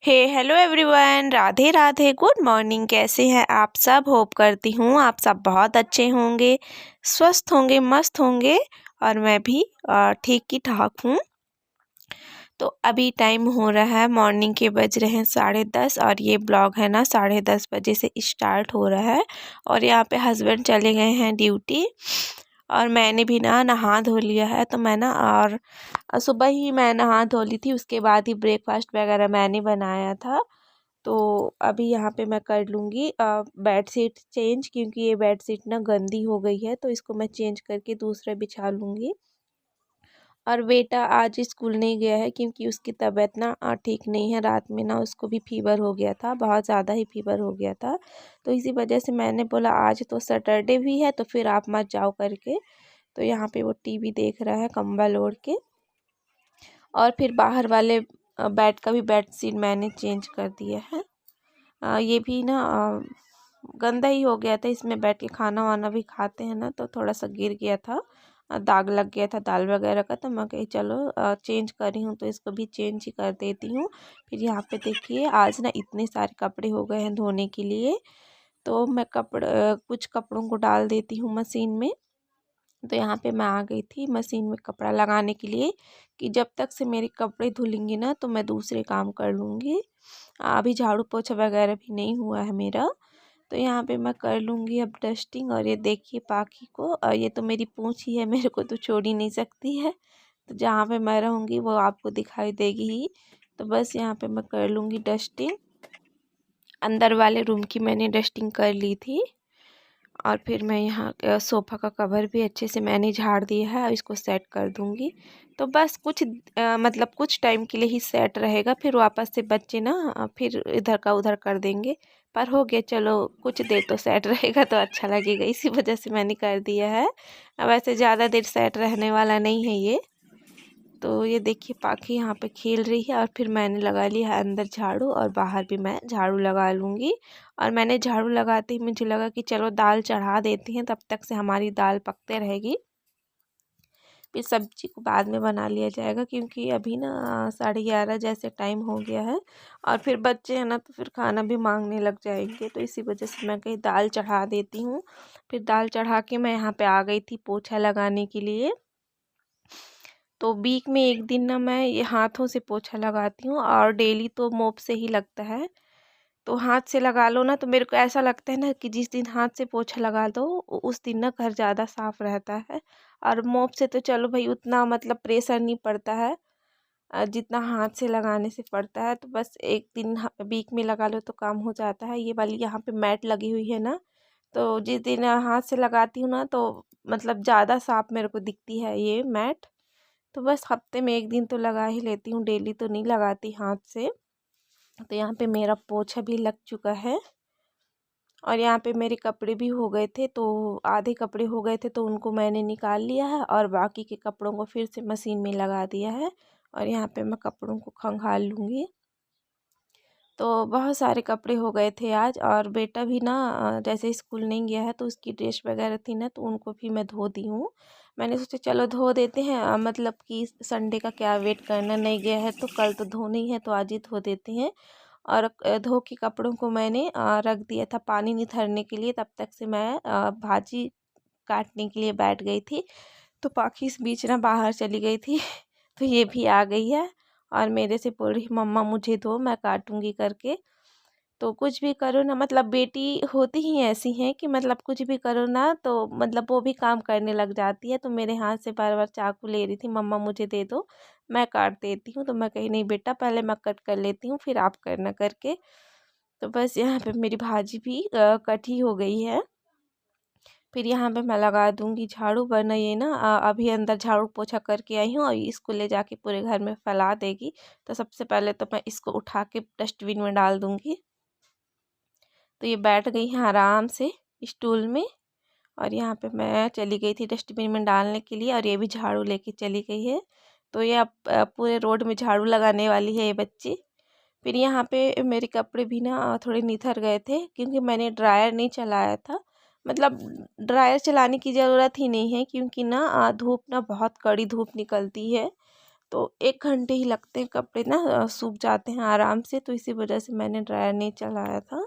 Hello everyone, Radhe Radhe, good morning. कैसे हैं आप सब? होप करती हूँ आप सब बहुत अच्छे होंगे, स्वस्थ होंगे, मस्त होंगे। और मैं भी ठीक ही ठाक हूँ। तो अभी टाइम हो रहा है, मॉर्निंग के बज रहे हैं 10:30 और ये ब्लॉग है ना 10:30 बजे से स्टार्ट हो रहा है। और यहाँ पे हस्बैंड चले गए हैं ड्यूटी और मैंने भी ना नहा धो लिया है। तो मैं ना और सुबह ही मैं नहा धो ली थी, उसके बाद ही ब्रेकफास्ट वगैरह मैंने बनाया था। तो अभी यहाँ पे मैं कर लूँगी बेड शीट चेंज, क्योंकि ये बेड शीट ना गंदी हो गई है, तो इसको मैं चेंज करके दूसरा बिछा लूँगी। और बेटा आज स्कूल नहीं गया है क्योंकि उसकी तबीयत ना ठीक नहीं है। रात में ना उसको भी फीवर हो गया था, बहुत ज़्यादा ही फीवर हो गया था। तो इसी वजह से मैंने बोला आज तो सैटरडे भी है तो फिर आप मत जाओ करके। तो यहाँ पे वो टीवी देख रहा है कंबल ओढ़ के। और फिर बाहर वाले बेड का भी बेड शीट मैंने चेंज कर दिया है। ये भी ना गंदा ही हो गया था, इसमें बैठ के खाना वाना भी खाते हैं ना, तो थोड़ा सा गिर गया था, दाग लग गया था दाल वगैरह का। तो मैं कही चलो चेंज कर रही हूँ तो इसको भी चेंज ही कर देती हूँ। फिर यहाँ पे देखिए आज ना इतने सारे कपड़े हो गए हैं धोने के लिए। तो मैं कुछ कपड़ों को डाल देती हूँ मशीन में। तो यहाँ पे मैं आ गई थी मशीन में कपड़ा लगाने के लिए कि जब तक से मेरे कपड़े धुलेंगे ना तो मैं दूसरे काम कर लूँगी। अभी झाड़ू पोछा वगैरह भी नहीं हुआ है मेरा। तो यहाँ पे मैं कर लूँगी अब डस्टिंग। और ये देखिए पाखी को, ये तो मेरी पूंछ ही है, मेरे को तो छोड़ ही नहीं सकती है। तो जहाँ पे मैं रहूँगी वो आपको दिखाई देगी ही। तो बस यहाँ पे मैं कर लूँगी डस्टिंग। अंदर वाले रूम की मैंने डस्टिंग कर ली थी। और फिर मैं यहाँ सोफ़ा का कवर भी अच्छे से मैंने झाड़ दिया है, इसको सेट कर दूँगी। तो बस कुछ मतलब कुछ टाइम के लिए ही सेट रहेगा, फिर वापस से बच्चे ना फिर इधर का उधर कर देंगे। पर हो गया, चलो कुछ देर तो सेट रहेगा तो अच्छा लगेगा, इसी वजह से मैंने कर दिया है। वैसे ज़्यादा देर सेट रहने वाला नहीं है ये। तो ये देखिए पाखी यहाँ पे खेल रही है। और फिर मैंने लगा लिया है अंदर झाड़ू और बाहर भी मैं झाड़ू लगा लूँगी। और मैंने झाड़ू लगाते ही मुझे लगा कि चलो दाल चढ़ा देती हैं, तब तक से हमारी दाल पकते रहेगी। फिर सब्जी को बाद में बना लिया जाएगा क्योंकि अभी ना 11:30 जैसे टाइम हो गया है। और फिर बच्चे हैं ना तो फिर खाना भी मांगने लग जाएंगे, तो इसी वजह से मैं कहीं दाल चढ़ा देती हूँ। फिर दाल चढ़ा के मैं यहाँ पे आ गई थी पोछा लगाने के लिए। तो वीक में एक दिन ना मैं ये हाथों से पोछा लगाती हूँ और डेली तो मोप से ही लगता है। तो हाथ से लगा लो ना तो मेरे को ऐसा लगता है ना कि जिस दिन हाथ से पोछा लगा दो उस दिन ना घर ज़्यादा साफ़ रहता है। और मोप से तो चलो भाई उतना मतलब प्रेशर नहीं पड़ता है जितना हाथ से लगाने से पड़ता है। तो बस एक दिन वीक में लगा लो तो काम हो जाता है। ये वाली यहाँ पे मैट लगी हुई है ना, तो जिस दिन हाथ से लगाती हूँ ना तो मतलब ज़्यादा साफ मेरे को दिखती है ये मैट। तो बस हफ्ते में एक दिन तो लगा ही लेती हूँ, डेली तो नहीं लगाती हाथ से। तो यहाँ पे मेरा पोछा भी लग चुका है। और यहाँ पे मेरे कपड़े भी हो गए थे, तो आधे कपड़े हो गए थे तो उनको मैंने निकाल लिया है और बाकी के कपड़ों को फिर से मशीन में लगा दिया है। और यहाँ पे मैं कपड़ों को खंगाल लूँगी। तो बहुत सारे कपड़े हो गए थे आज। और बेटा भी ना जैसे स्कूल नहीं गया है तो उसकी ड्रेस वगैरह थी ना, तो उनको भी मैं धो दी हूँ। मैंने सोचा चलो धो देते हैं, मतलब कि संडे का क्या वेट करना, नहीं गया है तो कल तो धोनी ही है तो आज ही धो देते हैं। और धो के कपड़ों को मैंने रख दिया था पानी निथरने के लिए। तब तक से मैं भाजी काटने के लिए बैठ गई थी। तो पाखी इस बीच ना बाहर चली गई थी तो ये भी आ गई है और मेरे से बोल रही मम्मा मुझे दो मैं काटूंगी करके। तो कुछ भी करो ना, मतलब बेटी होती ही ऐसी हैं कि मतलब कुछ भी करो ना तो मतलब वो भी काम करने लग जाती है। तो मेरे हाथ से बार बार चाकू ले रही थी, मम्मा मुझे दे दो मैं काट देती हूँ। तो मैं कही नहीं बेटा पहले मैं कट कर लेती हूँ फिर आप करना करके। तो बस यहाँ पे मेरी भाजी भी कट ही हो गई है। फिर यहाँ पे मैं लगा दूँगी झाड़ू, वरना ये ना अभी अंदर झाड़ू पोछा करके आई हूँ और इसको ले जाके पूरे घर में फैला देगी। तो सबसे पहले तो मैं इसको उठा के डस्टबिन में डाल दूँगी। तो ये बैठ गई हैं आराम से स्टूल में। और यहाँ पे मैं चली गई थी डस्टबिन में डालने के लिए और ये भी झाड़ू लेके चली गई है। तो ये अब पूरे रोड में झाड़ू लगाने वाली है ये बच्ची। फिर यहाँ पे मेरे कपड़े भी ना थोड़े निथर गए थे क्योंकि मैंने ड्रायर नहीं चलाया था। मतलब ड्रायर चलाने की ज़रूरत ही नहीं है क्योंकि ना धूप ना बहुत कड़ी धूप निकलती है। तो 1 घंटे ही लगते हैं, कपड़े ना सूख जाते हैं आराम से। तो इसी वजह से मैंने ड्रायर नहीं चलाया था।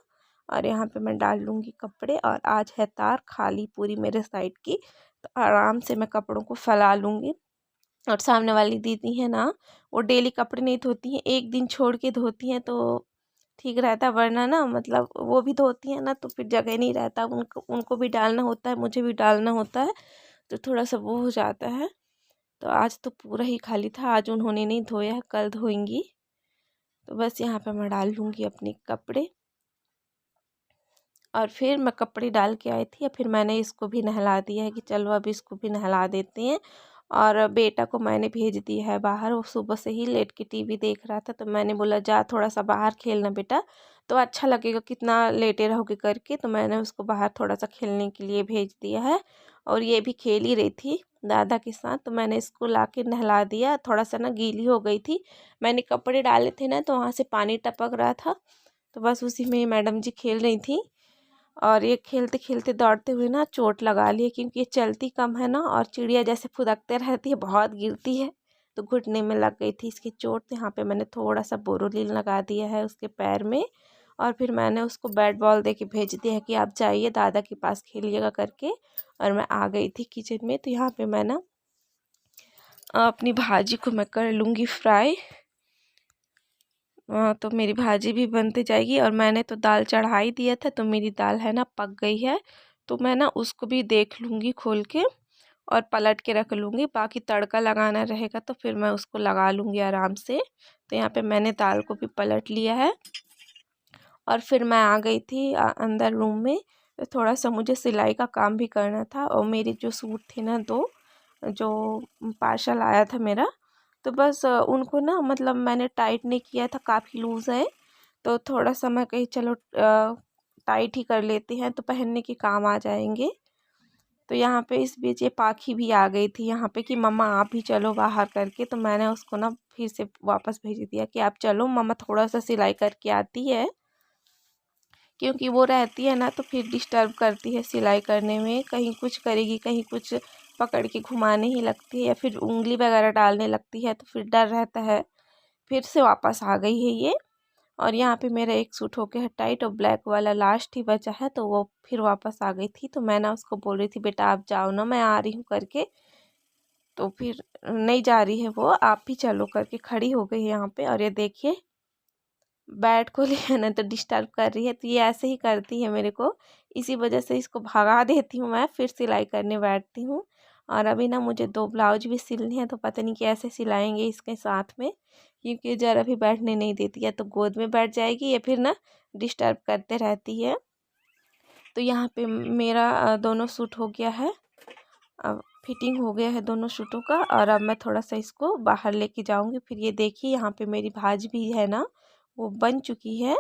और यहाँ पे मैं डाल लूँगी कपड़े, और आज है तार खाली पूरी मेरे साइड की, तो आराम से मैं कपड़ों को फैला लूँगी। और सामने वाली दीदी है ना, वो डेली कपड़े नहीं धोती हैं, एक दिन छोड़ के धोती हैं, तो ठीक रहता है। वरना ना मतलब वो भी धोती हैं ना, तो फिर जगह नहीं रहता, उनको उनको भी डालना होता है, मुझे भी डालना होता है, तो थोड़ा सा वो हो जाता है। तो आज तो पूरा ही खाली था, आज उन्होंने नहीं धोया है, कल धोएंगी। तो बस यहाँ पे मैं डाल लूँगी अपने कपड़े। और फिर मैं कपड़े डाल के आई थी, फिर मैंने इसको भी नहला दिया है कि चलो अब इसको भी नहला देते हैं। और बेटा को मैंने भेज दिया है बाहर, वो सुबह से ही लेट के टीवी देख रहा था, तो मैंने बोला जा थोड़ा सा बाहर खेलना बेटा, तो अच्छा लगेगा, कितना लेटे रहोगे करके। तो मैंने उसको बाहर थोड़ा सा खेलने के लिए भेज दिया है। और ये भी खेल ही रही थी दादा के साथ, तो मैंने इसको ला के नहला दिया। थोड़ा सा ना गीली हो गई थी, मैंने कपड़े डाले थे ना, तो वहाँ से पानी टपक रहा था, तो बस उसी में मैडम जी खेल रही थी। और ये खेलते खेलते दौड़ते हुए ना चोट लगा ली है, क्योंकि ये चलती कम है ना, और चिड़िया जैसे फुदकते रहती है, बहुत गिरती है, तो घुटने में लग गई थी इसकी चोट। तो यहाँ पे मैंने थोड़ा सा बोरोलिन लगा दिया है उसके पैर में। और फिर मैंने उसको बैट बॉल दे के भेज दिया है कि आप जाइए दादा के पास खेलिएगा करके। और मैं आ गई थी किचन में। तो यहाँ पे मैं ना अपनी भाजी को मैं कर लूँगी फ्राई। तो मेरी भाजी भी बनते जाएगी। और मैंने तो दाल चढ़ा ही दिया था, तो मेरी दाल है ना पक गई है, तो मैं ना उसको भी देख लूँगी खोल के, और पलट के रख लूँगी। बाकी तड़का लगाना रहेगा तो फिर मैं उसको लगा लूँगी आराम से। तो यहाँ पे मैंने दाल को भी पलट लिया है। और फिर मैं आ गई थी अंदर रूम में। तो थोड़ा सा मुझे सिलाई का काम भी करना था, और मेरी जो सूट थे ना 2 जो पार्सल आया था मेरा, तो बस उनको ना मतलब मैंने टाइट नहीं किया था, काफ़ी लूज़ है, तो थोड़ा सा मैं कही चलो टाइट ही कर लेते हैं, तो पहनने के काम आ जाएंगे। तो यहाँ पे इस बीच ये पाखी भी आ गई थी यहाँ पे कि मम्मा आप भी चलो बाहर करके। तो मैंने उसको ना फिर से वापस भेज दिया कि आप चलो, मम्मा थोड़ा सा सिलाई करके आती है, क्योंकि वो रहती है ना तो फिर डिस्टर्ब करती है सिलाई करने में, कहीं कुछ करेगी, कहीं कुछ पकड़ के घुमाने ही लगती है, या फिर उंगली वगैरह डालने लगती है, तो फिर डर रहता है। फिर से वापस आ गई है ये। और यहाँ पे मेरा एक सूट हो गया है टाइट, और ब्लैक वाला लास्ट ही बचा है, तो वो फिर वापस आ गई थी। तो मैं ना उसको बोल रही थी बेटा आप जाओ ना, मैं आ रही हूँ करके, तो फिर नहीं जा रही है वो, आप भी चलो करके खड़ी हो गई है यहाँ पे। और ये देखिए बैट को लिया ना तो डिस्टर्ब कर रही है, तो ये ऐसे ही करती है मेरे को, इसी वजह से इसको भगा देती हूँ मैं, फिर सिलाई करने बैठती हूँ। और अभी ना मुझे 2 ब्लाउज भी सिलने हैं, तो पता नहीं कैसे सिलाएंगे इसके साथ में, क्योंकि ज़रा भी बैठने नहीं देती है, तो गोद में बैठ जाएगी या फिर ना डिस्टर्ब करते रहती है। तो यहाँ पे मेरा दोनों सूट हो गया है, अब फिटिंग हो गया है दोनों सूटों का। और अब मैं थोड़ा सा इसको बाहर लेके जाऊँगी। फिर ये देखिए यहाँ पे मेरी भाजी भी है ना, वो बन चुकी है।